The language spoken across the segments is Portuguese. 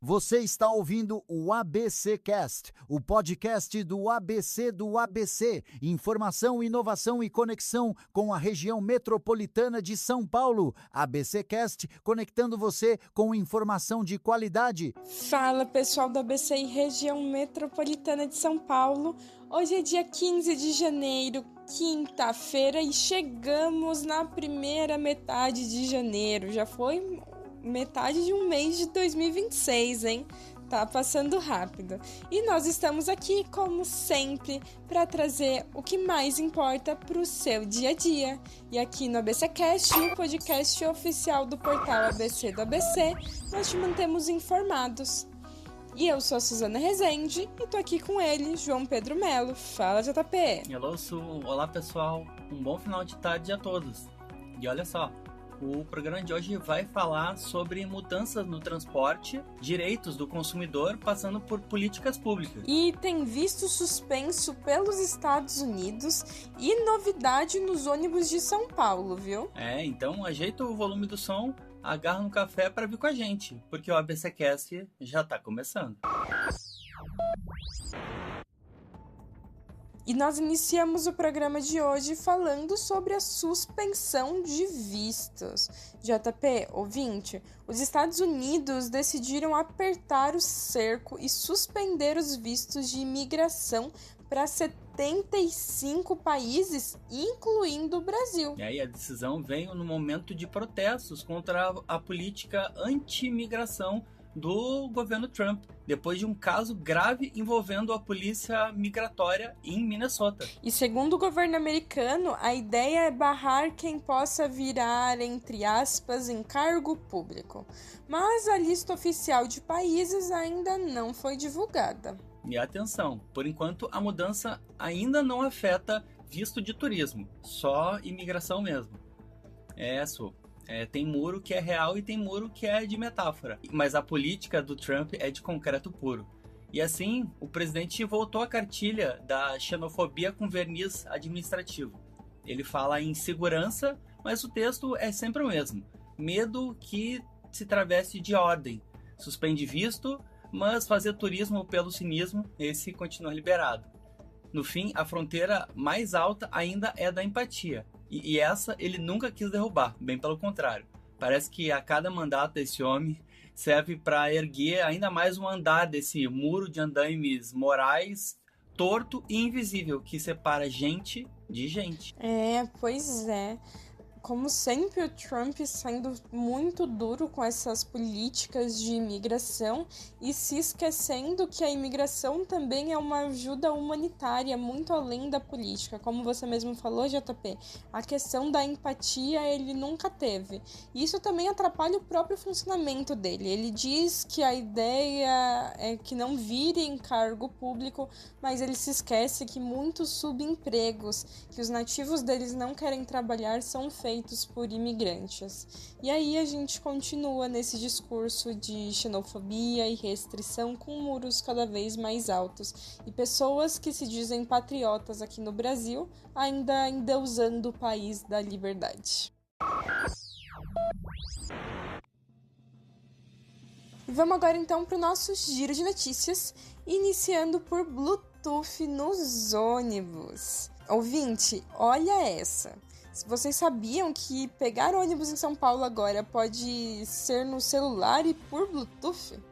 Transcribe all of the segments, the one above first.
Você está ouvindo o ABC Cast, o podcast do ABC. Informação, inovação e conexão com a região metropolitana de São Paulo. ABC Cast, conectando você com informação de qualidade. Fala, pessoal do ABC e região metropolitana de São Paulo. Hoje é dia 15 de janeiro, quinta-feira, e chegamos na primeira metade de janeiro. Já foi metade de um mês de 2026, hein? Tá passando rápido. E nós estamos aqui, como sempre, para trazer o que mais importa para o seu dia a dia. E aqui no ABC Cast, o podcast oficial do portal ABC do ABC, nós te mantemos informados. E eu sou a Suzana Rezende e tô aqui com ele, João Pedro Melo. Fala, JP! Hello, Su! Olá, pessoal! Um bom final de tarde a todos! E olha só, o programa de hoje vai falar sobre mudanças no transporte, direitos do consumidor, passando por políticas públicas. E tem visto suspenso pelos Estados Unidos e novidade nos ônibus de São Paulo, viu? Então ajeita o volume do som, agarra no café para vir com a gente, porque o ABCcast já tá começando. E nós iniciamos o programa de hoje falando sobre a suspensão de vistos. JP, ouvinte, os Estados Unidos decidiram apertar o cerco e suspender os vistos de imigração para 75 países, incluindo o Brasil. E aí a decisão veio no momento de protestos contra a política anti-imigração do governo Trump, depois de um caso grave envolvendo a polícia migratória em Minnesota. E segundo o governo americano, a ideia é barrar quem possa virar, entre aspas, em cargo público. Mas a lista oficial de países ainda não foi divulgada. E atenção, por enquanto a mudança ainda não afeta visto de turismo, só imigração mesmo. Tem muro que é real e tem muro que é de metáfora. Mas a política do Trump é de concreto puro. E assim, o presidente voltou à cartilha da xenofobia com verniz administrativo. Ele fala em segurança, mas o texto é sempre o mesmo. Medo que se traveste de ordem. Suspende visto, mas fazer turismo pelo cinismo, esse continua liberado. No fim, a fronteira mais alta ainda é da empatia. E essa ele nunca quis derrubar, bem pelo contrário. Parece que a cada mandato desse homem serve para erguer ainda mais um andar desse muro de andaimes morais torto e invisível que separa gente de gente. Pois é. Como sempre, o Trump sendo muito duro com essas políticas de imigração e se esquecendo que a imigração também é uma ajuda humanitária muito além da política. Como você mesmo falou, JP, a questão da empatia ele nunca teve. E isso também atrapalha o próprio funcionamento dele. Ele diz que a ideia é que não vire em cargo público, mas ele se esquece que muitos subempregos que os nativos deles não querem trabalhar são feitos por imigrantes. E aí a gente continua nesse discurso de xenofobia e restrição com muros cada vez mais altos e pessoas que se dizem patriotas aqui no Brasil ainda endeusando o país da liberdade. E vamos agora então para o nosso giro de notícias, iniciando por Bluetooth nos ônibus. Ouvinte, olha essa! Vocês sabiam que pegar ônibus em São Paulo agora pode ser no celular e por Bluetooth?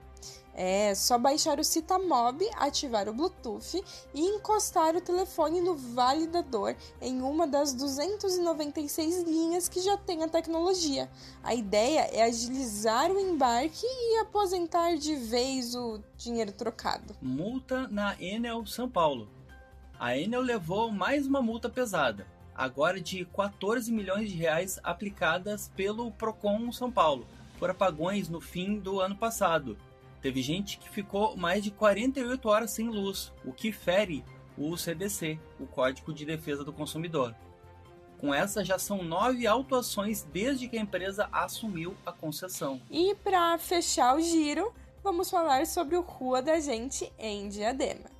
É só baixar o Citamob, ativar o Bluetooth e encostar o telefone no validador em uma das 296 linhas que já tem a tecnologia. A ideia é agilizar o embarque e aposentar de vez o dinheiro trocado. Multa na Enel São Paulo. A Enel levou mais uma multa pesada, agora de 14 milhões de reais aplicadas pelo Procon São Paulo, por apagões no fim do ano passado. Teve gente que ficou mais de 48 horas sem luz, o que fere o CDC, o Código de Defesa do Consumidor. Com essa, já são 9 autuações desde que a empresa assumiu a concessão. E para fechar o giro, vamos falar sobre o Rua da Gente em Diadema.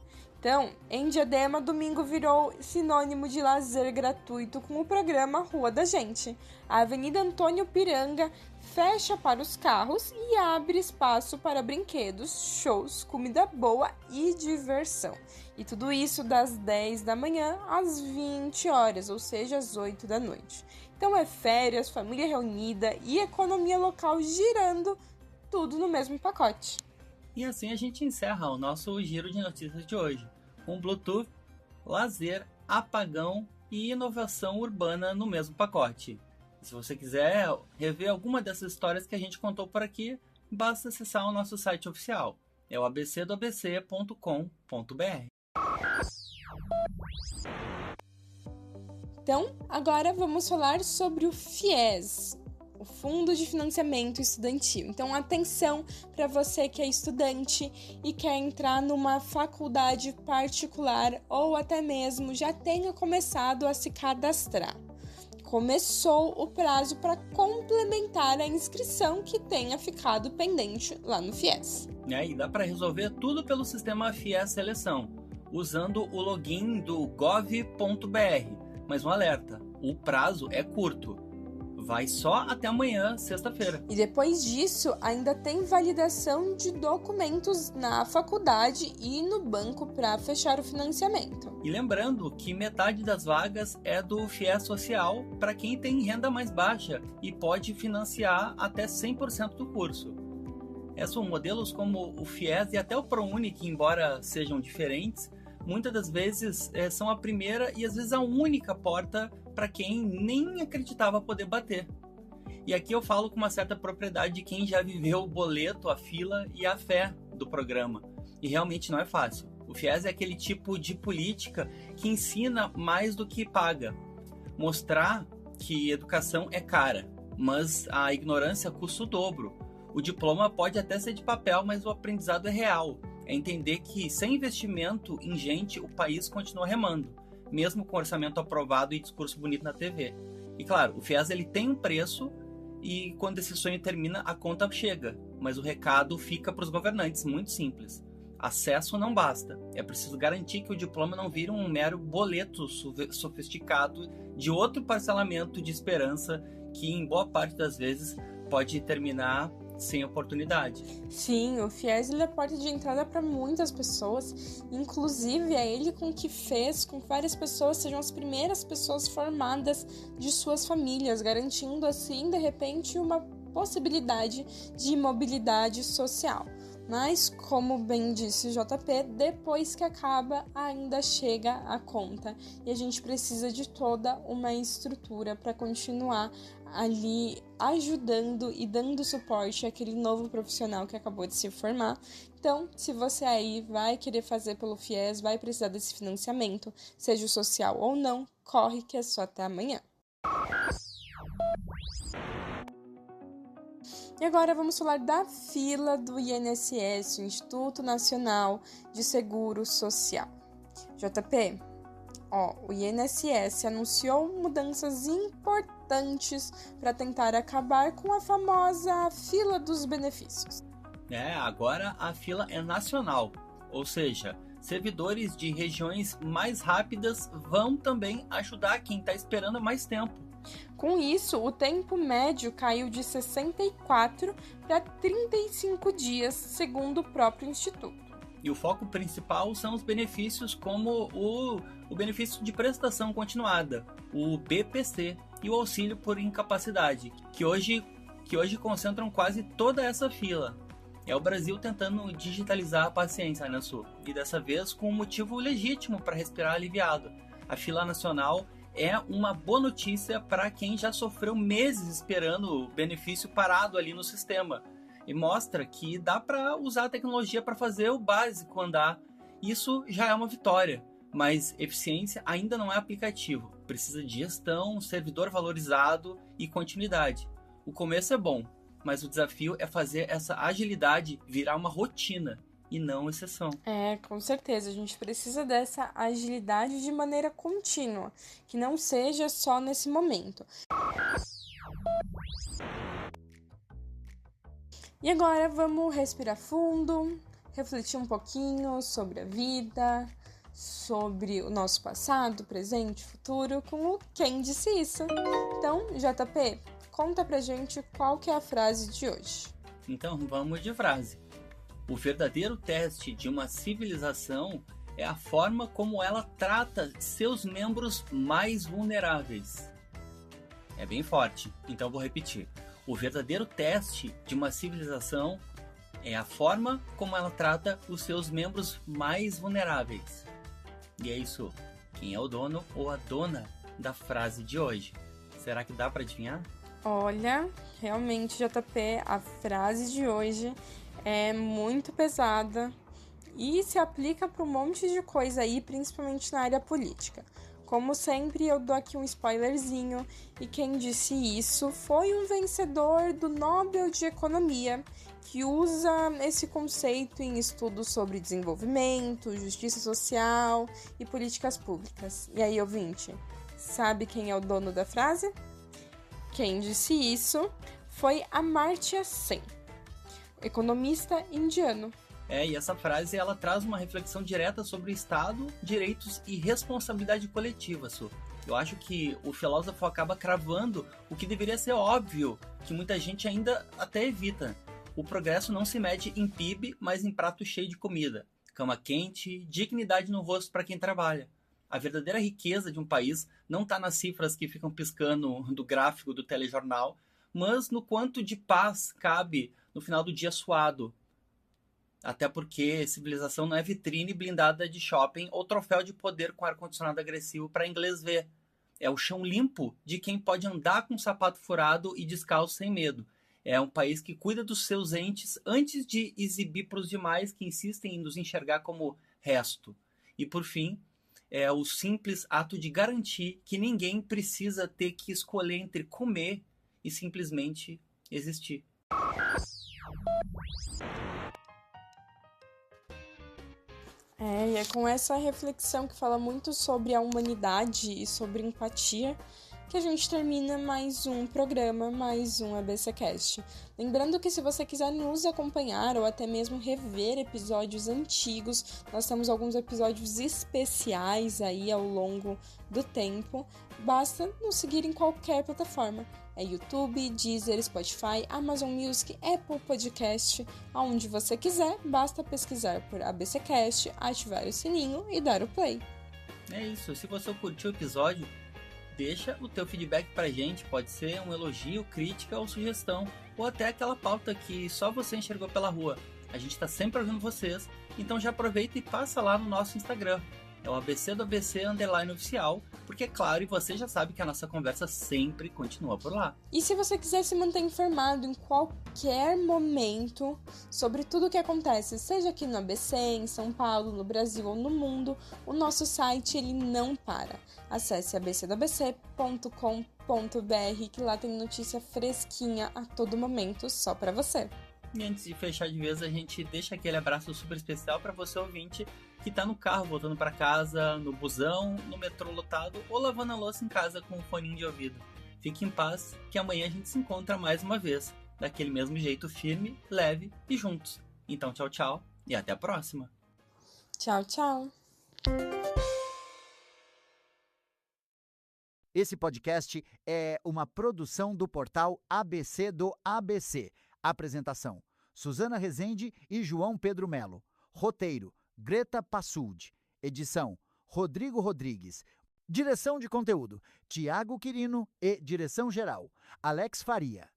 Então, em Diadema, domingo virou sinônimo de lazer gratuito com o programa Rua da Gente. A Avenida Antônio Piranga fecha para os carros e abre espaço para brinquedos, shows, comida boa e diversão. E tudo isso das 10 da manhã às 20 horas, ou seja, às 8 da noite. Então é férias, família reunida e economia local girando, tudo no mesmo pacote. E assim a gente encerra o nosso giro de notícias de hoje, com Bluetooth, lazer, apagão e inovação urbana no mesmo pacote. Se você quiser rever alguma dessas histórias que a gente contou por aqui, basta acessar o nosso site oficial, é o abcdoabc.com.br. Então, agora vamos falar sobre o FIES, o Fundo de Financiamento Estudantil. Então, atenção para você que é estudante e quer entrar numa faculdade particular ou até mesmo já tenha começado a se cadastrar. Começou o prazo para complementar a inscrição que tenha ficado pendente lá no FIES. E dá para resolver tudo pelo sistema FIES Seleção, usando o login do gov.br. Mas um alerta, o prazo é curto. Vai só até amanhã, sexta-feira. E depois disso, ainda tem validação de documentos na faculdade e no banco para fechar o financiamento. E lembrando que metade das vagas é do FIES Social para quem tem renda mais baixa e pode financiar até 100% do curso. São modelos como o FIES e até o ProUni, que embora sejam diferentes, muitas das vezes são a primeira e às vezes a única porta para quem nem acreditava poder bater. E aqui eu falo com uma certa propriedade de quem já viveu o boleto, a fila e a fé do programa. E realmente não é fácil. O FIES é aquele tipo de política que ensina mais do que paga. Mostrar que educação é cara, mas a ignorância custa o dobro. O diploma pode até ser de papel, mas o aprendizado é real. É entender que sem investimento ingente o país continua remando, mesmo com orçamento aprovado e discurso bonito na TV. E claro, o FIES ele tem um preço e quando esse sonho termina a conta chega, mas o recado fica para os governantes, muito simples. Acesso não basta, é preciso garantir que o diploma não vire um mero boleto sofisticado de outro parcelamento de esperança que em boa parte das vezes pode terminar sem oportunidade. Sim, o FIES é a porta de entrada para muitas pessoas, inclusive é ele que fez com que várias pessoas sejam as primeiras pessoas formadas de suas famílias, garantindo assim, de repente, uma possibilidade de mobilidade social. Mas, como bem disse o JP, depois que acaba, ainda chega a conta. E a gente precisa de toda uma estrutura para continuar ali ajudando e dando suporte àquele novo profissional que acabou de se formar. Então, se você aí vai querer fazer pelo FIES, vai precisar desse financiamento, seja o social ou não, corre que é só até amanhã. E agora vamos falar da fila do INSS, o Instituto Nacional de Seguro Social. JP, o INSS anunciou mudanças importantes para tentar acabar com a famosa fila dos benefícios. Agora a fila é nacional, ou seja, servidores de regiões mais rápidas vão também ajudar quem está esperando há mais tempo. Com isso, o tempo médio caiu de 64 para 35 dias, segundo o próprio Instituto. E o foco principal são os benefícios como o benefício de prestação continuada, o BPC, e o auxílio por incapacidade, que hoje concentram quase toda essa fila. É o Brasil tentando digitalizar a paciência, né, Su? E dessa vez com um motivo legítimo para respirar aliviado. A fila nacional é uma boa notícia para quem já sofreu meses esperando o benefício parado ali no sistema. E mostra que dá para usar a tecnologia para fazer o básico andar. Isso já é uma vitória, mas eficiência ainda não é aplicativo. Precisa de gestão, servidor valorizado e continuidade. O começo é bom, mas o desafio é fazer essa agilidade virar uma rotina e não exceção. Com certeza, a gente precisa dessa agilidade de maneira contínua, que não seja só nesse momento. E agora vamos respirar fundo, refletir um pouquinho sobre a vida, sobre o nosso passado, presente, futuro com o Quem Disse Isso. Então, JP, conta pra gente qual que é a frase de hoje. Então, vamos de frase. O verdadeiro teste de uma civilização é a forma como ela trata seus membros mais vulneráveis. É bem forte, então vou repetir. O verdadeiro teste de uma civilização é a forma como ela trata os seus membros mais vulneráveis. E é isso. Quem é o dono ou a dona da frase de hoje? Será que dá para adivinhar? Olha, realmente, JP, a frase de hoje é muito pesada e se aplica para um monte de coisa aí, principalmente na área política. Como sempre, eu dou aqui um spoilerzinho, e quem disse isso foi um vencedor do Nobel de Economia, que usa esse conceito em estudos sobre desenvolvimento, justiça social e políticas públicas. E aí, ouvinte, sabe quem é o dono da frase? Quem disse isso foi Amartya Sen, economista indiano. E essa frase ela traz uma reflexão direta sobre o Estado, direitos e responsabilidade coletiva, Su. Eu acho que o filósofo acaba cravando o que deveria ser óbvio, que muita gente ainda até evita. O progresso não se mede em PIB, mas em prato cheio de comida, cama quente, dignidade no rosto para quem trabalha. A verdadeira riqueza de um país não está nas cifras que ficam piscando do gráfico do telejornal, mas no quanto de paz cabe no final do dia suado. Até porque civilização não é vitrine blindada de shopping ou troféu de poder com ar-condicionado agressivo para inglês ver. É o chão limpo de quem pode andar com o sapato furado e descalço sem medo. É um país que cuida dos seus entes antes de exibir para os demais que insistem em nos enxergar como resto. E por fim, é o simples ato de garantir que ninguém precisa ter que escolher entre comer e simplesmente existir. E é com essa reflexão que fala muito sobre a humanidade e sobre empatia que a gente termina mais um programa, mais um ABCcast. Lembrando que se você quiser nos acompanhar ou até mesmo rever episódios antigos, nós temos alguns episódios especiais aí ao longo do tempo, basta nos seguir em qualquer plataforma. É YouTube, Deezer, Spotify, Amazon Music, Apple Podcast, aonde você quiser, basta pesquisar por ABCcast, ativar o sininho e dar o play. É isso, se você curtiu o episódio, deixa o teu feedback pra gente, pode ser um elogio, crítica ou sugestão, ou até aquela pauta que só você enxergou pela rua. A gente tá sempre ouvindo vocês, então já aproveita e passa lá no nosso Instagram. É o ABC do ABC _oficial, porque é claro, e você já sabe que a nossa conversa sempre continua por lá. E se você quiser se manter informado em qualquer momento sobre tudo o que acontece, seja aqui no ABC, em São Paulo, no Brasil ou no mundo, o nosso site ele não para. Acesse abcdoabc.com.br, que lá tem notícia fresquinha a todo momento só para você. E antes de fechar de vez, a gente deixa aquele abraço super especial para você ouvinte que tá no carro voltando para casa, no busão, no metrô lotado ou lavando a louça em casa com um foninho de ouvido. Fique em paz, que amanhã a gente se encontra mais uma vez, daquele mesmo jeito firme, leve e juntos. Então tchau, tchau e até a próxima. Tchau, tchau. Esse podcast é uma produção do portal ABC do ABC. Apresentação: Suzana Rezende e João Pedro Melo. Roteiro: Greta Passuldi. Edição: Rodrigo Rodrigues. Direção de conteúdo: Tiago Quirino e direção geral: Alex Faria.